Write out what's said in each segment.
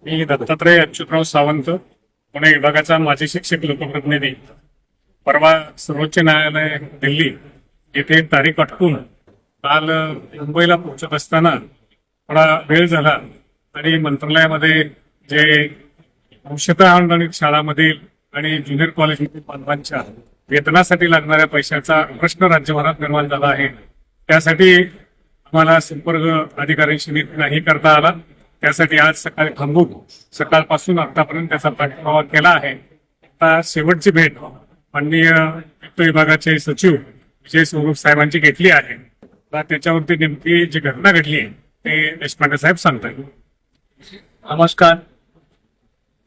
मी दत्तात्रय अच्युतराव सावंत, पुणे विभागाचा माजी शिक्षक लोकप्रतिनिधी. परवा सर्वोच्च न्यायालय दिल्ली येथे तारीख अटकून काल मुंबईला पोहोचत असताना थोडा वेळ झाला आणि मंत्रालयामध्ये जे अंशतः अनुदानित शाळांमधील आणि ज्युनियर कॉलेजमधील बांधवांच्या वेतनासाठी लागणाऱ्या पैशाचा प्रश्न राज्यभरात निर्माण झाला आहे. त्यासाठी आम्हाला संपर्क अधिकाऱ्यांशी नाही करता आला. त्यासाठी आज सकाळी थांबून सकाळपासून आतापर्यंत त्याचा पाठपुरावा केला आहे. आता शेवटची भेट माननीय वित्त विभागाचे सचिव विजय स्वरूप साहेबांची घेतली आहे. आता त्याच्यावरती नेमकी जी घटना घडली आहे ते देशपांडे साहेब सांगतात. नमस्कार.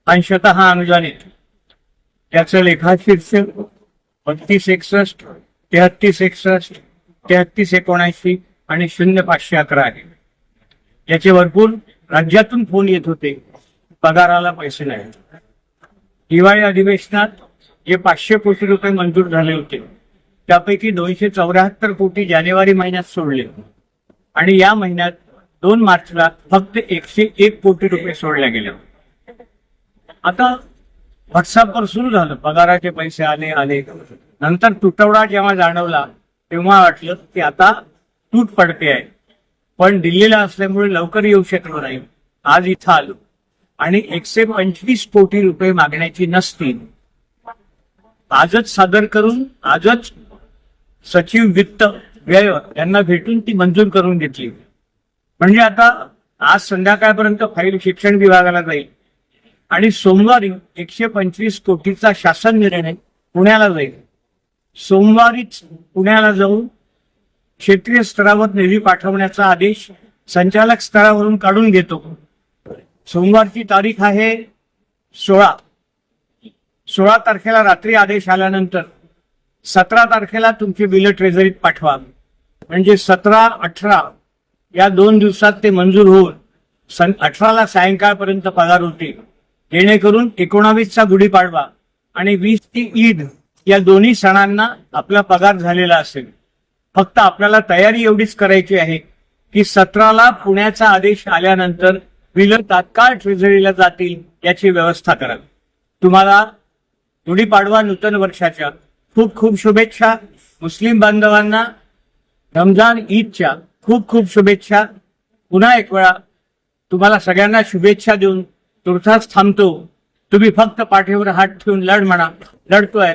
अंशतः अनुदानित त्याचं लेखाशीर्षक 3261, 3361, 3379 आणि 0511 आहे. याचे भरपूर राज्यातून फोन येत होते, पगाराला पैसे नाही. हिवाळी अधिवेशनात जे 500 कोटी रुपये मंजूर झाले होते त्यापैकी 274 कोटी जानेवारी महिन्यात सोडले आणि या महिन्यात 2 मार्चला फक्त 101 कोटी रुपये सोडले गेले. आता व्हॉट्सअपवर सुरू झालं, पगाराचे पैसे आले. नंतर तुटवडा जेव्हा जाणवला तेव्हा वाटलं की आता तूट पडते आहे, पण दिल्लीला असल्यामुळे लवकर येऊ शकलो नाही. आज इथं आलो आणि 125 कोटी रुपये मागण्याची नसतील आजच सादर करून आजच सचिव वित्त व्यय यांना भेटून ती मंजूर करून घेतली. म्हणजे आता आज संध्याकाळपर्यंत फाईल शिक्षण विभागाला जाईल आणि सोमवारी 125 कोटीचा शासन निर्णय पुण्याला जाईल. सोमवारीच पुण्याला जाऊन क्षेत्रीय स्तरावर निधी पाठवण्याचा आदेश संचालक स्तरावरून काढून घेतो. सोमवारची तारीख आहे 16 तारखेला रात्री आदेश आल्यानंतर 17 तारखेला तुमची बिल ट्रेझरीत पाठवा. म्हणजे 17, 18 या 2 दिवसात ते मंजूर होऊन 18ला सायंकाळपर्यंत पगार होतील, जेणेकरून 19चा गुढीपाडवा आणि 20ची ईद या दोन्ही सणांना आपला पगार झालेला असेल. फक्त आपल्याला तयारी एवढीच करायची आहे की 17ला पुण्याचा आदेश आल्यानंतर बिल तात्काळ ट्रेझरीला जातील याची व्यवस्था करा. तुम्हाला गुढीपाडवा नूतन वर्षाच्या खूप खूप शुभेच्छा. मुस्लिम बांधवांना रमजान ईदच्या खूप खूप शुभेच्छा. पुन्हा एक वेळा तुम्हाला सगळ्यांना शुभेच्छा देऊन तुर्तास थांबतो. तुम्ही फक्त पाठीवर हात ठेवून लढ म्हणा. लढतोय.